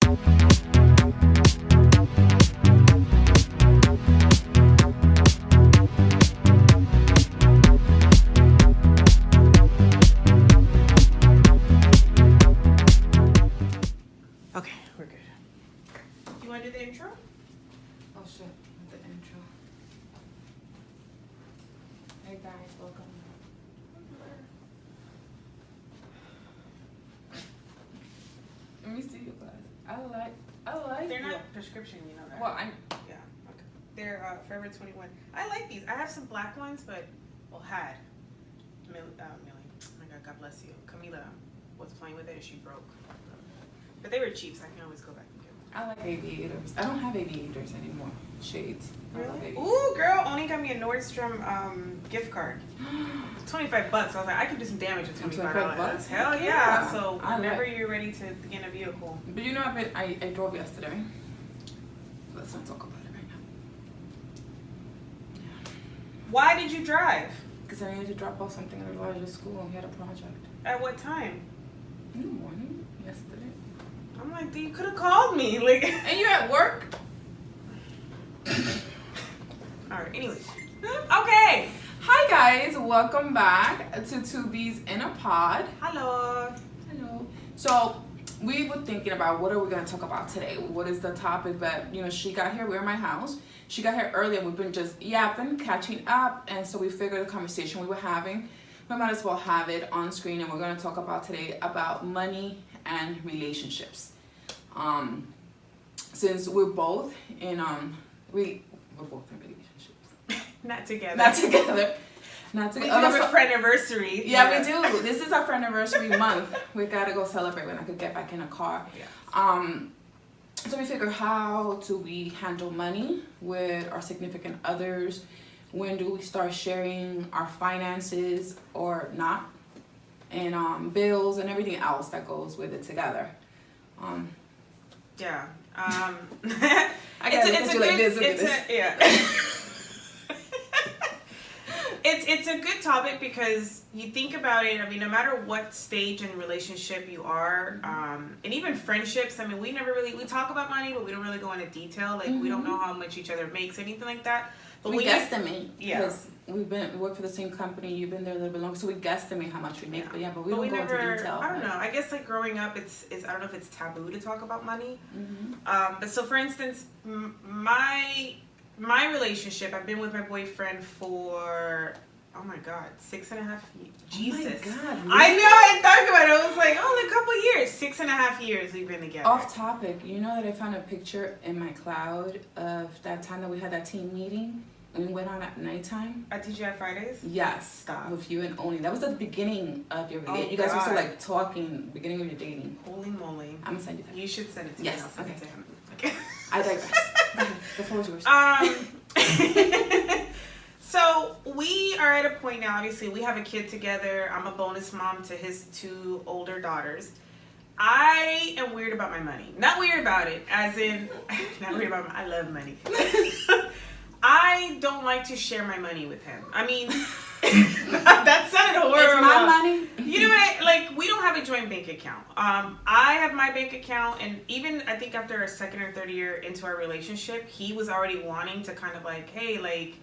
Okay, we're good. You want to do the intro? Oh shit, the intro. Hey guys, welcome. Let me see your glasses. I like. They're not prescription, you know that. Well, I'm. Yeah. Okay. They're Forever 21. I like these. I have some black ones, but had. Millie. Oh my God, God bless you. Camila was playing with it and she broke. But they were cheap, so I can always go back and get them. I like aviators. I don't have aviators anymore. Shades. Really? Ooh, girl, only got me a Nordstrom gift card. It's $25. I was like, I could do some damage with $25. Hell yeah! So whenever you're ready to get in a vehicle. But you know, I drove yesterday. Let's not talk about it right now. Yeah. Why did you drive? Because I needed to drop off something at a larger school and we had a project. At what time? In the morning, yesterday. I'm like, you could have called me. Like, and you're at work? Alright, anyways. Okay. Hi guys, welcome back to 2bsinapod. Hello. Hello. So we were thinking about what are we going to talk about today? What is the topic? But you know, she got here, we're in my house. She got here early and we've been just yapping, catching up, and so we figured the conversation we were having, we might as well have it on screen, and we're going to talk about today about money and relationships. Since we're both in we're both in relationships. Not together. Not together. Not We together. do have a friend anniversary. Yeah, we do. This is our friend anniversary month. We gotta go celebrate when I could get back in a car. Yeah. So we figure, how do we handle money with our significant others? When do we start sharing our finances or not? And bills and everything else that goes with it together. Yeah. I gotta look at you like this. It's a good topic because you think about it. I mean, no matter what stage in relationship you are, and even friendships. I mean, we talk about money, but we don't really go into detail. Like we don't know how much each other makes, anything like that. But we guesstimate. Yeah. Because we work for the same company. You've been there a little bit longer, so we guesstimate how much we make. Yeah. But we don't go into detail. I don't know. I guess like growing up, it's I don't know if it's taboo to talk about money. But so for instance, my relationship, I've been with my boyfriend for, oh my God, 6.5 years. Jesus. Oh my God, really? I know, I thought about it. I was like, only a couple of years. 6.5 years we've been together. Off topic, you know that I found a picture in my cloud of that time that we had that team meeting and we went on at nighttime? At TGI Fridays? Yes. Stop. With you and Oni. That was the beginning of your relationship. You guys were still like talking, beginning of your dating. Holy moly. I'm gonna send you that. You should send it to yes. me. I'll send it to him. Okay. I digress. The floor is yours. So we are at a point now, obviously we have a kid together. I'm a bonus mom to his 2 older daughters. I am weird about my money. Not weird about it, as in, not weird about I love money. I don't like to share my money with him. I mean, that sounded horrible. It's my money. You know what? Like, we don't have a joint bank account. I have my bank account, and even I think after a second or third year into our relationship, he was already wanting to kind of like, hey, like,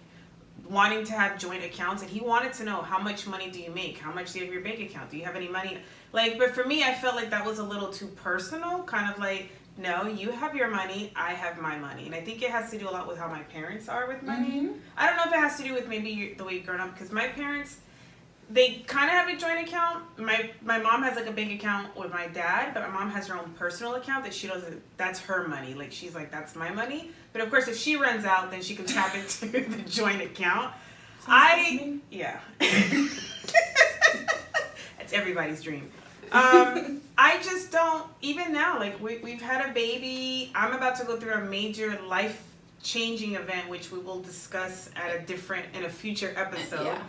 wanting to have joint accounts, and he wanted to know, how much money do you make? How much do you have in your bank account? Do you have any money? Like, but for me, I felt like that was a little too personal, kind of like, no, you have your money, I have my money. And I think it has to do a lot with how my parents are with money. I don't know if it has to do with maybe the way you've grown up, because my parents, they kind of have a joint account. My mom has like a bank account with my dad, but my mom has her own personal account that she doesn't, that's her money. Like, she's like, that's my money. But of course, if she runs out, then she can tap into the joint account. Yeah. That's everybody's dream. I just don't, even now, like we've had a baby. I'm about to go through a major life-changing event, which we will discuss in a future episode. Yeah.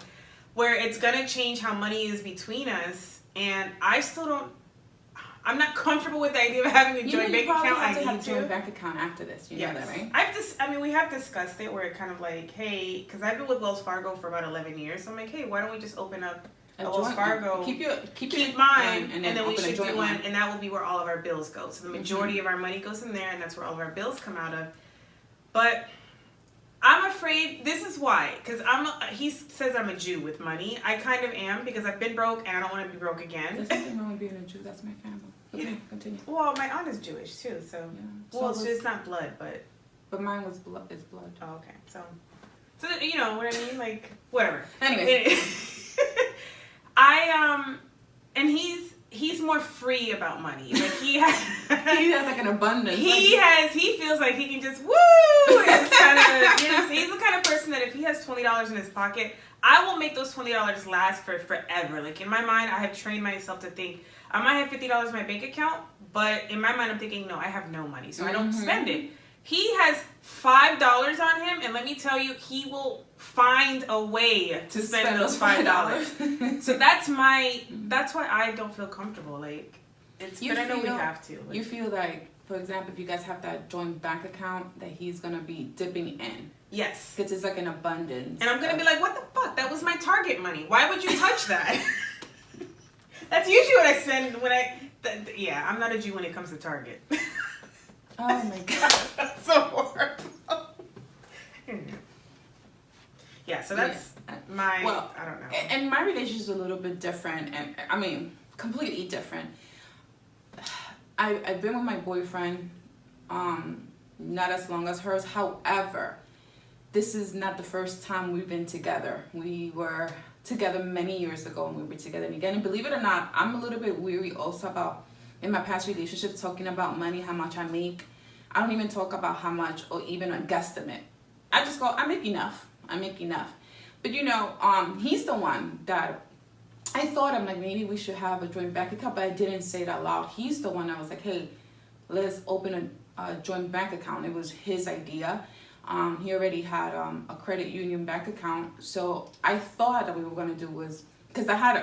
Where it's gonna change how money is between us, and I'm not comfortable with the idea of having a joint bank account. I need to have a joint bank account after this. You know that, right? We have discussed it where it kind of like, hey, because I've been with Wells Fargo for about 11 years. So I'm like, hey, why don't we just open up Wells Fargo. Keep mine, and then we should do one, and that will be where all of our bills go. So the majority of our money goes in there, and that's where all of our bills come out of. But I'm afraid, this is why, because he says I'm a Jew with money. I kind of am, because I've been broke, and I don't want to be broke again. There's nothing wrong with being a Jew. That's my family. Okay, continue. Well, my aunt is Jewish, too, so. Yeah. Well, it's not blood, but. But mine was blood. It's blood. Oh, okay. So, you know what I mean? Like, whatever. Anyway. And he's more free about money. Like, he has like an abundance. He feels like he can just, woo! It's kind of, he's the kind of person that if he has $20 in his pocket, I will make those $20 last for forever. Like, in my mind, I have trained myself to think, I might have $50 in my bank account, but in my mind, I'm thinking, no, I have no money, so I don't spend it. He has $5 on him, and let me tell you, he will find a way to spend those $5. So that's why I don't feel comfortable. Like, but I know we have to. Like, you feel like, for example, if you guys have that joint bank account, that he's gonna be dipping in. Yes. Because it's like an abundance. And I'm gonna be like, what the fuck? That was my Target money. Why would you touch that? That's usually what I spend when I'm not a Jew when it comes to Target. Oh my god. That's so horrible. Yeah, so that's I don't know. And my relationship is a little bit different, and I mean, completely different. I've been with my boyfriend, not as long as hers. However, this is not the first time we've been together. We were together many years ago, and we were together again. And believe it or not, I'm a little bit weary also about, in my past relationships, talking about money, how much I make. I don't even talk about how much or even a guesstimate. I just go, I make enough. But he's the one that I thought, I'm like, maybe we should have a joint bank account, but I didn't say it out loud. He's the one that was like, hey, let's open a joint bank account. It was his idea. He already had a credit union bank account. So I thought that we were going to do was, because I had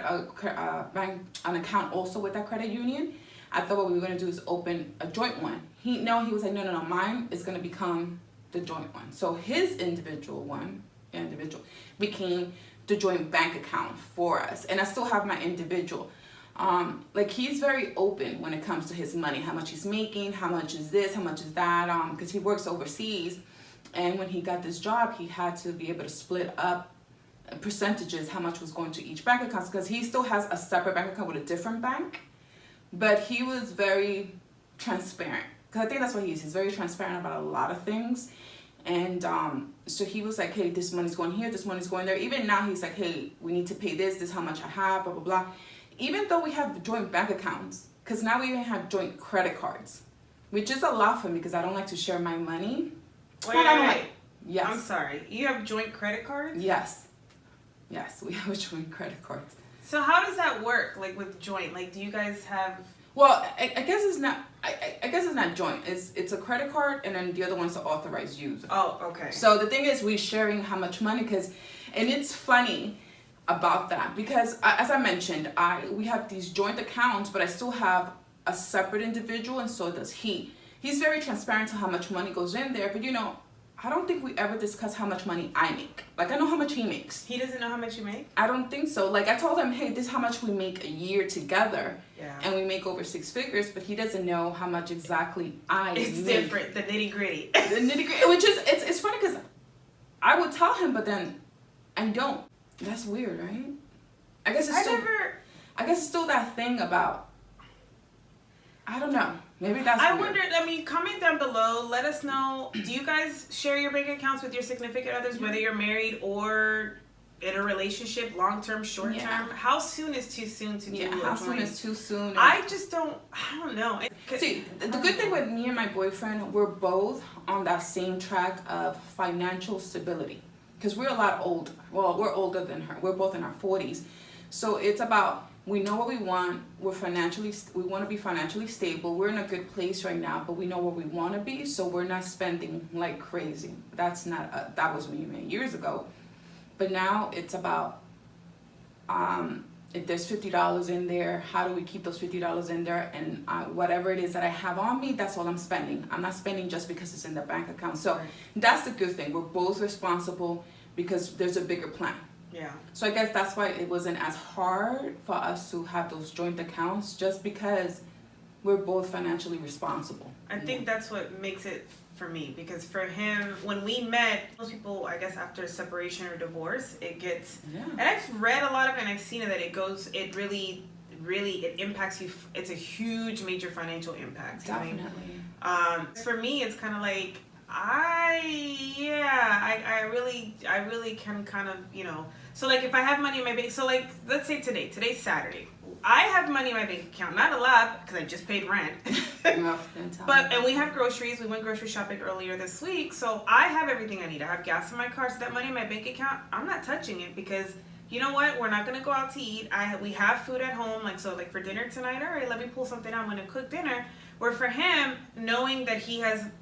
an account also with that credit union. I thought what we were going to do is open a joint one. He was like, no, mine is going to become the joint one. So his individual became the joint bank account for us. And I still have my individual. Like, he's very open when it comes to his money, how much he's making, how much is this, how much is that, because he works overseas. And when he got this job, he had to be able to split up percentages, how much was going to each bank account, because he still has a separate bank account with a different bank. But he was very transparent, because I think that's what he is. He's very transparent about a lot of things. And so he was like, hey, this money's going here, this money's going there. Even now he's like, hey, we need to pay this is how much I have, blah, blah, blah. Even though we have joint bank accounts, because now we even have joint credit cards, which is a lot for me because I don't like to share my money. Wait. Yes. I'm sorry. You have joint credit cards? Yes, we have a joint credit cards. So how does that work? Like, with joint, like, do you guys have? Well, I guess it's not. I guess it's not joint. It's a credit card, and then the other one's an authorized user. Oh, okay. So the thing is, we're sharing how much money, and it's funny about that because, as I mentioned, we have these joint accounts, but I still have a separate individual, and so does he. He's very transparent to how much money goes in there, but I don't think we ever discuss how much money I make. Like, I know how much he makes. He doesn't know how much you make? I don't think so. Like, I told him, hey, this is how much we make a year together. Yeah. And we make over 6 figures, but he doesn't know how much exactly I make. It's different, the nitty-gritty. The nitty-gritty, which is, it's funny because I would tell him, but then I don't. That's weird, right? I guess it's still that thing about, I don't know. Maybe that's weird. Comment down below. Let us know. Do you guys share your bank accounts with your significant others, whether you're married or in a relationship, long-term, short-term? Yeah. How soon is too soon to do how soon is too soon? I don't know. See, the good thing with me and my boyfriend, we're both on that same track of financial stability. Because we're a lot older. Well, we're older than her. We're both in our 40s. So it's about, we know what we want. We want to be financially stable. We're in a good place right now, but we know where we want to be. So we're not spending like crazy. That was me many years ago. But now it's about, if there's $50 in there, how do we keep those $50 in there? And whatever it is that I have on me, that's all I'm spending. I'm not spending just because it's in the bank account. So that's the good thing. We're both responsible because there's a bigger plan. Yeah. So I guess that's why it wasn't as hard for us to have those joint accounts, just because we're both financially responsible. I think that's what makes it for me, because for him, when we met, most people, I guess, after separation or divorce, it gets, and I've read a lot of it and I've seen it, that it really it impacts you. It's a huge, major financial impact. Definitely. For me, it's kind of like, I really can kind of, so like if I have money in my bank, so like let's say today's Saturday, I have money in my bank account, not a lot because I just paid rent, and we have groceries. We went grocery shopping earlier this week, so I have everything I need. I have gas in my car, so that money in my bank account, I'm not touching it, because you know what? We're not gonna go out to eat. We have food at home, like for dinner tonight. All right, let me pull something out. I'm gonna cook dinner. Where for him, knowing that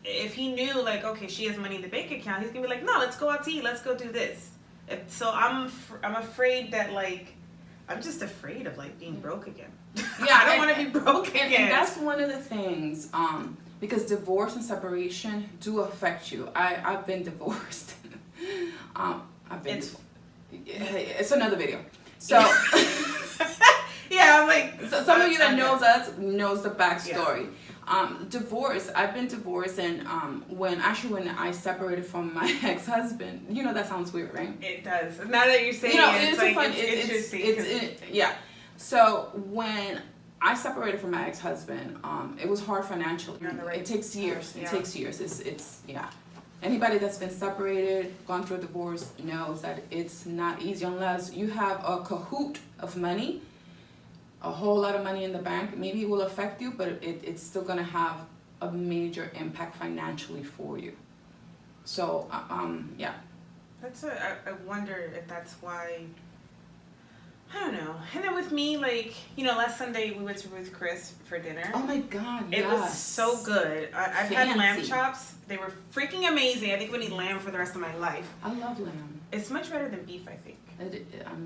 if he knew like, okay, she has money in the bank account, he's gonna be like, no, let's go out to eat. Let's go do this. So I'm afraid that like, I'm just afraid of like being broke again. Yeah, I don't want to be broke again. And that's one of the things, because divorce and separation do affect you. I've been divorced. It's another video. So yeah, I'm like, so some of you that knows us knows the backstory. Divorce. I've been divorced, and when I separated from my ex-husband, that sounds weird, right? It does. Now that you're saying it's like, fun. It's interesting. Yeah. So when I separated from my ex-husband, it was hard financially. It takes years. It takes years. It's Anybody that's been separated, gone through a divorce, knows that it's not easy unless you have a cahoot of money, a whole lot of money in the bank. Maybe it will affect you, but it's still going to have a major impact financially for you. So, yeah. I wonder if that's why, I don't know. And then with me, like, last Sunday we went to Ruth Chris for dinner. Oh my God, It was so good. I've had lamb chops. They were freaking amazing. I think we need lamb for the rest of my life. I love lamb. It's much better than beef, I think.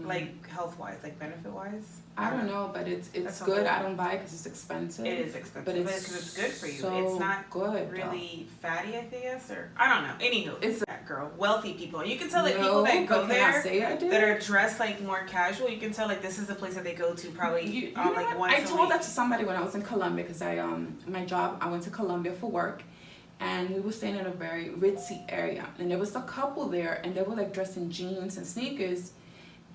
Like health-wise, like benefit-wise. I don't know, but it's good. I don't buy it because it's expensive. It is expensive, but it's good for you. So it's not good, really fatty, I guess, or I don't know. Anywho, it's that girl, wealthy people. You can tell that people that go there that are dressed like more casual. You can tell like this is the place that they go to probably like once a week. I told that to somebody when I was in Colombia, because my job, I went to Colombia for work. And we were staying in a very ritzy area, and there was a couple there, and they were like dressed in jeans and sneakers,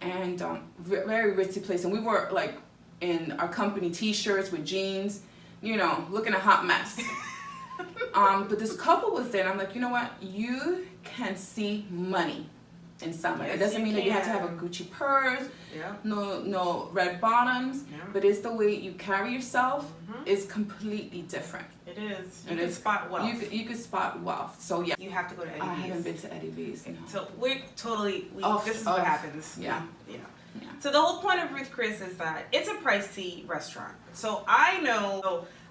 and very ritzy place. And we were like in our company t-shirts with jeans, looking a hot mess. But this couple was there, and I'm like, you know what? You can see money in somebody. It doesn't mean that you have to have a Gucci purse, no red bottoms, but it's the way you carry yourself is completely different. It is. You can spot wealth. You can spot wealth. So yeah. You have to go to Eddie V's. I haven't been to Eddie V's. No. So this is what happens. Yeah. So the whole point of Ruth Chris is that it's a pricey restaurant. So I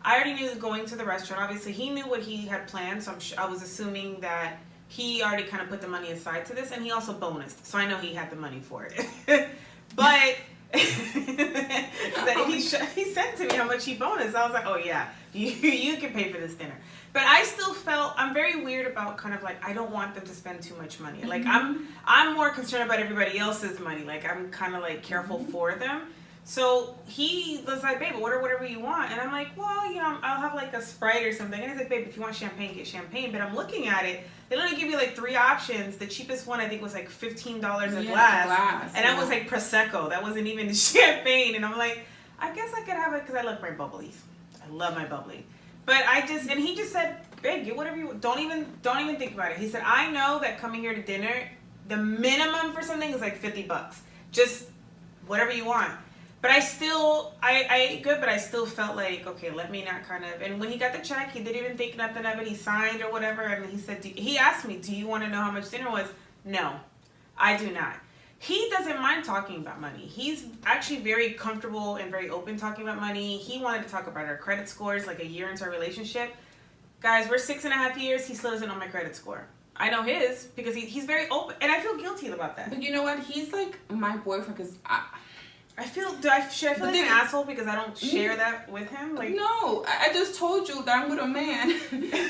already knew going to the restaurant. Obviously, he knew what he had planned. So I was assuming that he already kind of put the money aside to this, and he also bonused. So I know he had the money for it. But that he said to me how much he bonused. I was like, oh yeah, you can pay for this dinner. But I still felt, I'm very weird about kind of like, I don't want them to spend too much money. Like I'm more concerned about everybody else's money. Like I'm kind of like careful for them. So he was like, babe, order whatever you want. And I'm like, well, I'll have like a Sprite or something. And he's like, babe, if you want champagne, get champagne. But I'm looking at it. They only give you like 3 options. The cheapest one I think was like $15 a glass. And that was like Prosecco. That wasn't even champagne. And I'm like, I guess I could have it because I love my bubblies. I love my bubbly. But he just said, babe, get whatever you want. Don't even think about it. He said, I know that coming here to dinner, the minimum for something is like $50. Just whatever you want. But I ate good, but I still felt like, okay, let me not kind of, and when he got the check, he didn't even think nothing of it. He signed or whatever, and he said, he asked me, do you want to know how much dinner was? No, I do not. He doesn't mind talking about money. He's actually very comfortable and very open talking about money. He wanted to talk about our credit scores like a year into our relationship. Guys, we're 6.5 years. He still doesn't know my credit score. I know his because he's very open, and I feel guilty about that. But you know what? He's like my boyfriend because Should I feel like an asshole because I don't share that with him? Like, no, I just told you that I'm with a man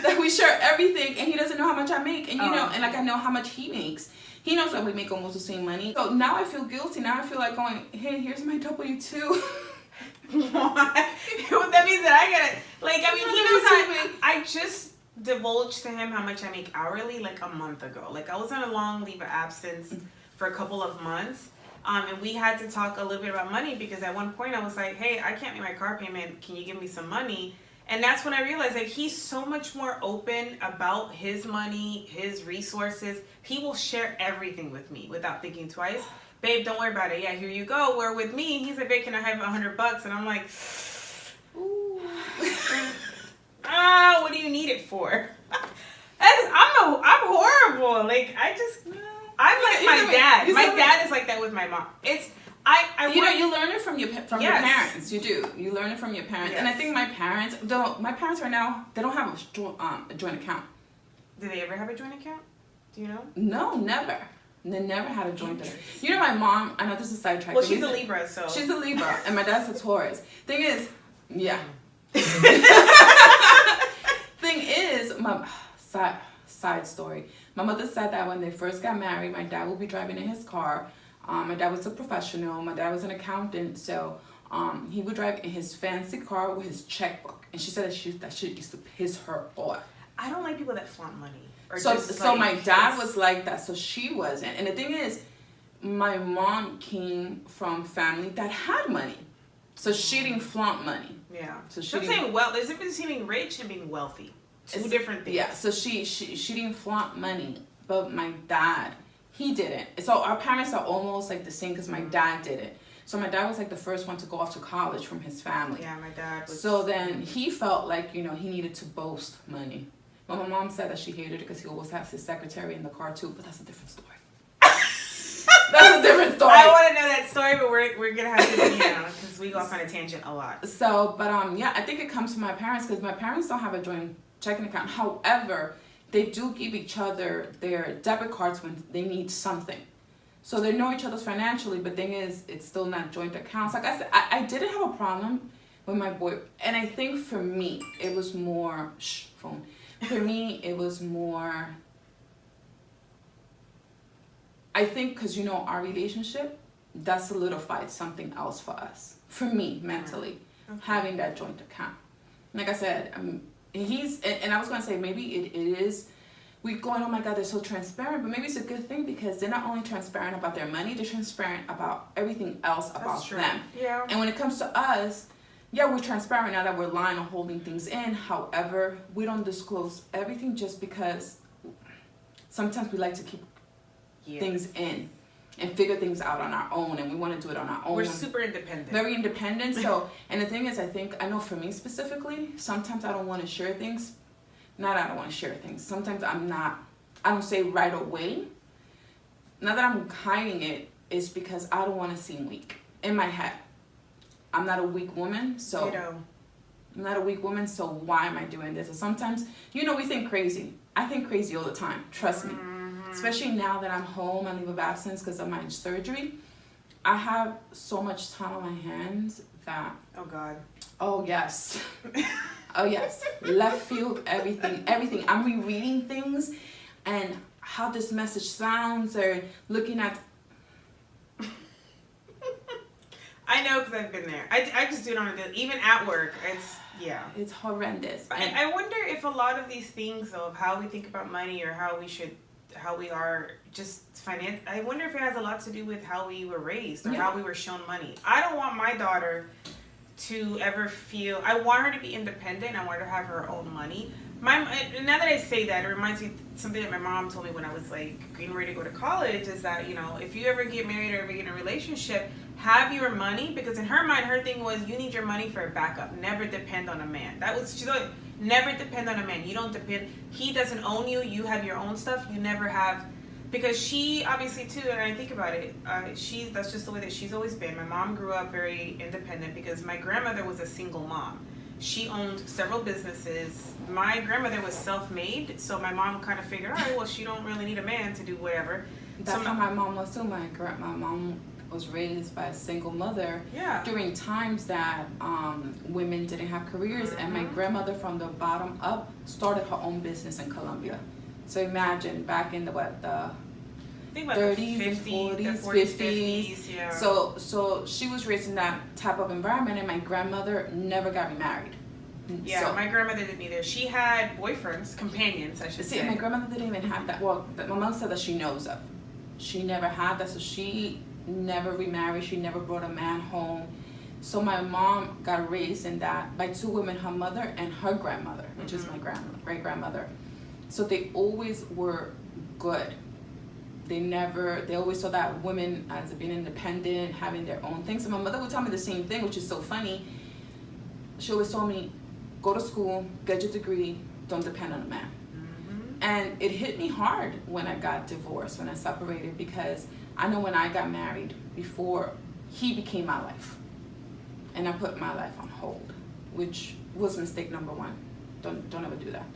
that we share everything, and he doesn't know how much I make, and you know, and like I know how much he makes. He knows that we make almost the same money. So now I feel guilty. Now I feel like going, hey, here's my W-2. What? That means that I gotta, like, I mean, he knows how I just divulged to him how much I make hourly like a month ago. Like, I was on a long leave of absence for a couple of months. And we had to talk a little bit about money because at one point I was like, hey, I can't make my car payment. Can you give me some money? And that's when I realized, like, he's so much more open about his money, his resources. He will share everything with me without thinking twice. Babe, don't worry about it. Yeah, here you go. Where with me, he's like, babe, can I have $100? And I'm like, ooh. What do you need it for? I'm horrible. Like, I'm like my dad. My dad is like that with my mom. You learn it from your parents. You do. You learn it from your parents. Yes. And I think my parents right now, they don't have a joint account. Did they ever have a joint account? Do you know? No, never. They never had a joint account. You know, my mom, I know this is a sidetrack. Well, she's a Libra, so. She's a Libra, and my dad's a Taurus. Thing is, my side story. My mother said that when they first got married, my dad would be driving in his car. My dad was a professional. My dad was an accountant, so he would drive in his fancy car with his checkbook. And she said that shit used to piss her off. I don't like people that flaunt money. So my dad was like that, so she wasn't. And the thing is, my mom came from family that had money, so she didn't flaunt money. Yeah. So I'm saying, well, there's a difference between being rich and being wealthy. Two different things. Yeah. So she didn't flaunt money, but my dad, he didn't. So our parents are almost like the same because my dad did it. So my dad was like the first one to go off to college from his family. Yeah, my dad was. So then he felt like, he needed to boast money. But my mom said that she hated it because he always has his secretary in the car too, but that's a different story. That's a different story. I want to know that story, but we're gonna have to, because we go off on a tangent a lot. So, but I think it comes from my parents because my parents don't have a joint checking account. However, they do give each other their debit cards when they need something. So they know each other's financially, but thing is, it's still not joint accounts. Like I said, I didn't have a problem with my boy, and I think for me, it was more phone. For me, it was more, I think because, our relationship, that solidified something else for us. For me, mentally, having that joint account. Like I said, and I was going to say, maybe it is, we going, oh my God, they're so transparent, but maybe it's a good thing because they're not only transparent about their money, they're transparent about everything else about them. Yeah. And when it comes to us, yeah, we're transparent now that we're lying or holding things in. However, we don't disclose everything just because sometimes we like to keep things in and figure things out on our own, and we want to do it on our own. We're super independent. Very independent. So, and the thing is, I know for me specifically, sometimes I don't want to share things. Not I don't want to share things. Sometimes I don't say right away. Not that I'm hiding it, it's because I don't want to seem weak in my head. I'm not a weak woman, so I'm not a weak woman, so why am I doing this? And sometimes, we think crazy. I think crazy all the time, trust me. Especially now that I'm home on leave of absence because of my surgery. I have so much time on my hands that... Oh, God. Oh, yes. Oh, yes. Left field, everything. I'm rereading things and how this message sounds or looking at... I know because I've been there. I just do it on a daily, even at work. It's horrendous. I wonder if a lot of these things, though, of how we think about money or how we are just I wonder if it has a lot to do with how we were raised or how we were shown money. I don't want my daughter to ever feel, I want her to be independent. I want her to have her own money. Now that I say that, it reminds me of something that my mom told me when I was like getting ready to go to college is that, if you ever get married or ever get in a relationship, have your money, because in her mind, her thing was you need your money for a backup. Never depend on a man. She's like, never depend on a man. You don't depend. He doesn't own you. You have your own stuff. You never have, because she obviously too, and I think about it, that's just the way that she's always been. My mom grew up very independent because my grandmother was a single mom. She owned several businesses. My grandmother was self-made, so my mom kind of figured, all right, well, she don't really need a man to do whatever. That's how my mom was too. My mom was raised by a single mother Yeah. during times that women didn't have careers, and my grandmother from the bottom up started her own business in Colombia. So imagine back in the Think about 30s the and 50s, the 40s, 50s, yeah. So she was raised in that type of environment, and my grandmother never got remarried. Yeah, So, my grandmother didn't either. She had boyfriends, companions, I should see, say. my grandmother didn't even have that. Well, my mom said that she knows of. She never had that, so she never remarried. She never brought a man home. So my mom got raised in that by two women, her mother and her grandmother, which is my great grandmother. So they always were good. They always saw that women as being independent, having their own things. So my mother would tell me the same thing, which is so funny. She always told me, go to school, get your degree, don't depend on a man. And it hit me hard when I got divorced, when I separated, because I know when I got married, before he became my life. And I put my life on hold, which was mistake number one. Don't ever do that.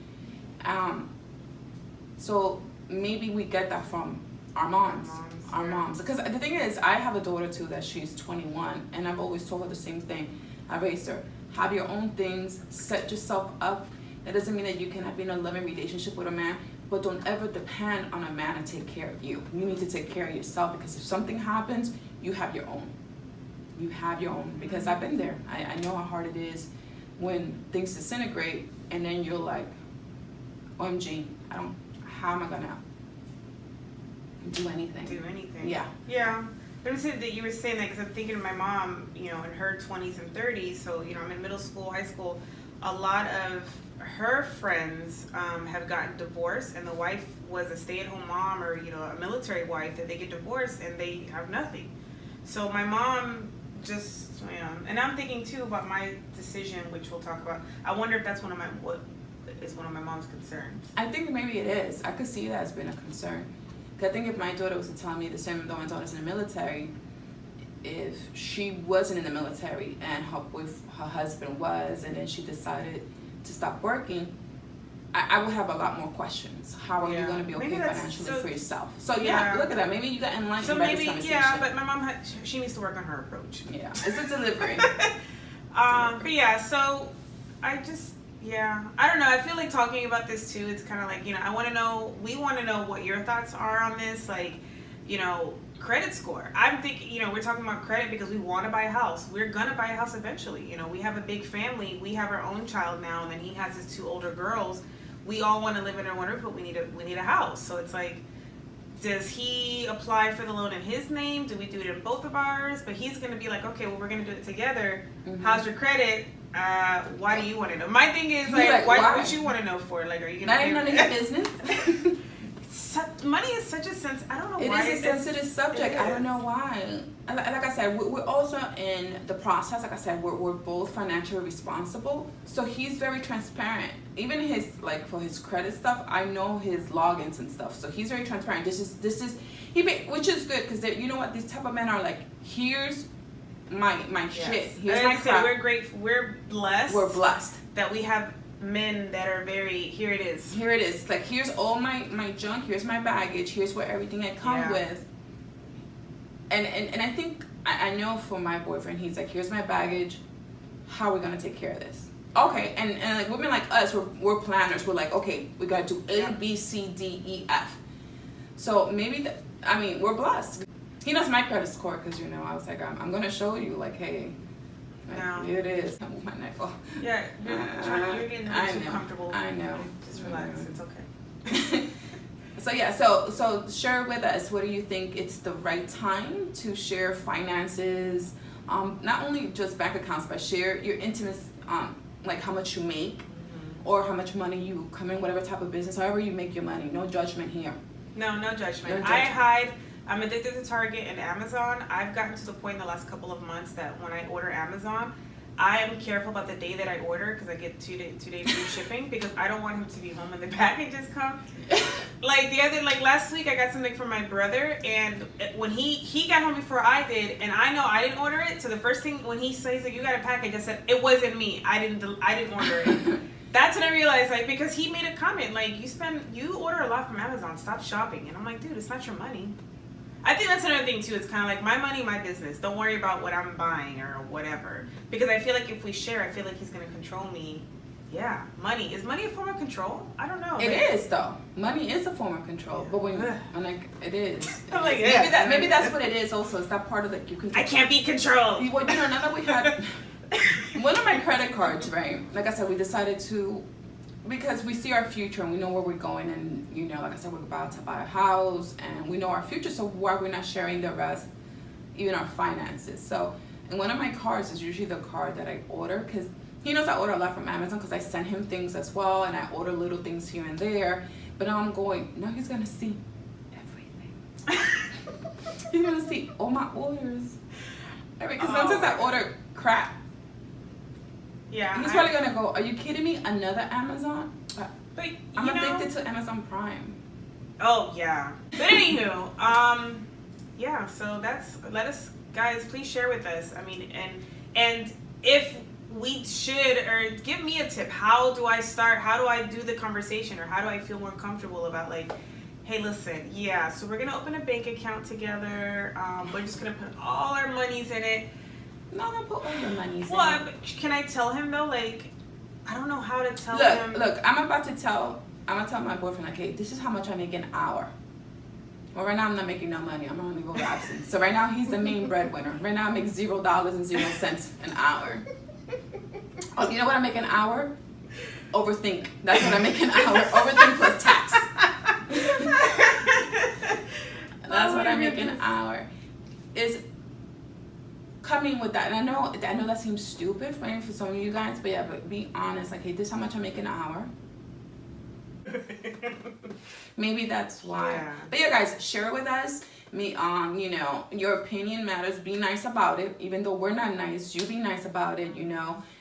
So maybe we get that from our moms. Our moms. Because the thing is, I have a daughter too that she's 21, and I've always told her the same thing. I raised her. Have your own things, set yourself up. That doesn't mean that you cannot be in a loving relationship with a man, but don't ever depend on a man to take care of you. You need to take care of yourself, because if something happens, you have your own. You have your own, because I've been there. I know how hard it is when things disintegrate, and then you're like, OMG, how am I gonna do anything? Yeah. Yeah. But I'm saying that you were saying that because I'm thinking of my mom, in her 20s and 30s. So, I'm in middle school, high school. A lot of her friends have gotten divorced, and the wife was a stay-at-home mom or, a military wife, that they get divorced and they have nothing. So my mom just, and I'm thinking too about my decision, which we'll talk about. I wonder if that's one of my mom's concerns. I think maybe it is. I could see that as being a concern. Because I think if my daughter was to tell me the same, though my daughter's in the military, if she wasn't in the military and her husband was, and then she decided to stop working, I would have a lot more questions. How are you going to be okay financially for yourself? So look at that. Maybe you got enlightened by this conversation. But my mom she needs to work on her approach. Yeah, it's a delivery. But yeah, so I just. Yeah, I don't know. I feel like talking about this too, it's kind of like, we want to know what your thoughts are on this, like, credit score. I'm thinking, we're talking about credit because we want to buy a house. We're going to buy a house eventually. We have a big family. We have our own child now, and then he has his two older girls. We all want to live in our one roof, but we need a house. So it's like, does he apply for the loan in his name? Do we do it in both of ours? But he's going to be like, okay, well, we're going to do it together. How's your credit? Why do you want to know? My thing is why would you want to know for? Like, are you gonna? None of your business. Money is such a I don't know why. It is a sensitive subject. I don't know why. Like I said, we're also in the process. Like I said, we're both financially responsible. So he's very transparent. Even for his credit stuff, I know his logins and stuff. So he's very transparent. Which is good, because you know what, these type of men are like, here's my shit. Here's my crap. We're blessed. We're blessed that we have men that are very, here it is. Like, here's all my junk, here's my baggage, here's what everything I come with. And I think I know for my boyfriend, he's like, here's my baggage, how are we gonna take care of this? Okay, and like women like us, we're planners. We're like, okay, we gotta do A, B, C, D, E, F. So maybe we're blessed. He knows my credit score, because I was like, I'm gonna show you, like, hey, here it is. I move my neck off. Yeah, you're getting too comfortable. I know. Just relax. It's okay. So share with us, what do you think it's the right time to share finances? Not only just bank accounts, but share your intimate, like how much you make, or how much money you come in, whatever type of business, however you make your money. No judgment here. No judgment. I'm addicted to Target and Amazon. I've gotten to the point in the last couple of months that when I order Amazon, I am careful about the day that I order, because I get 2 days free shipping, because I don't want him to be home when the packages come. Like last week, I got something from my brother, and when he got home before I did, and I know I didn't order it, so the first thing when he says that you got a package, I said it wasn't me. I didn't order it. That's when I realized, like, because he made a comment like, you order a lot from Amazon. Stop shopping. And I'm like, dude, it's not your money. I think that's another thing too. It's kind of like my money, my business. Don't worry about what I'm buying or whatever. Because I feel like if we share, I feel like he's gonna control me. Yeah, money. Is money a form of control? I don't know. It is though. Money is a form of control, but when like it is, I'm like, maybe that's what it is. Also, it's that part of you can. I can't be controlled. Well, now that we had one of my credit cards, right? Like I said, we decided to. Because we see our future and we know where we're going, and like I said, we're about to buy a house and we know our future, so why we're not sharing the rest, even our finances. So, and one of my cards is usually the card that I order, because he knows I order a lot from Amazon because I send him things as well, and I order little things here and there. But now now he's gonna see everything. He's gonna see all my orders. Because sometimes I order crap. Yeah, he's probably gonna go, are you kidding me? Another Amazon? But I'm addicted to Amazon Prime. Oh yeah. But anywho, yeah. So let us guys please share with us. I mean, and if we should, or give me a tip. How do I start? How do I do the conversation, or how do I feel more comfortable about like, hey, listen, yeah. So we're gonna open a bank account together. We're just gonna put all our monies in it. No, don't put all your monies in. Well, can I tell him though? Like, I don't know how to tell him. Look, I'm gonna tell my boyfriend, like, hey, this is how much I make an hour. Well, right now I'm not making no money. I'm on leave of absence. So right now he's the main breadwinner. Right now I make $0.00 an hour. Oh, you know what I make an hour? Overthink. That's what I make an hour. Overthink plus tax. That's what I make an hour. Is coming with that, and I know that seems stupid for some of you guys, but yeah, but be honest, like, hey, this is how much I make an hour. Maybe that's why. Yeah. But yeah, guys, share it with us. Your opinion matters. Be nice about it, even though we're not nice. You be nice about it.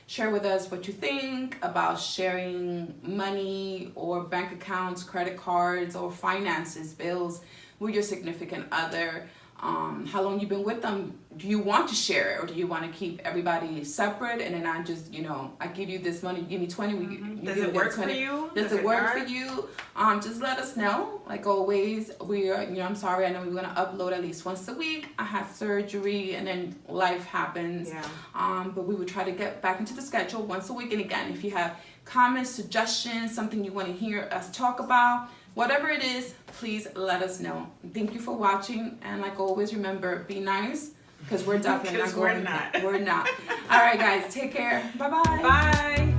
Share with us what you think about sharing money or bank accounts, credit cards, or finances, bills with your significant other. How long you've been with them? Do you want to share it, or do you want to keep everybody separate? And then I just, I give you this money, you give me 20. Does it work for you? Does it work for you? Just let us know. Like always, I'm sorry. I know we're gonna upload at least once a week. I had surgery, and then life happens. Yeah. But we would try to get back into the schedule once a week. And again, if you have comments, suggestions, something you want to hear us talk about, whatever it is, please let us know. Thank you for watching, and like always, remember, be nice, because we're definitely not going. We're not. We're not. All right, guys, take care. Bye-bye. Bye.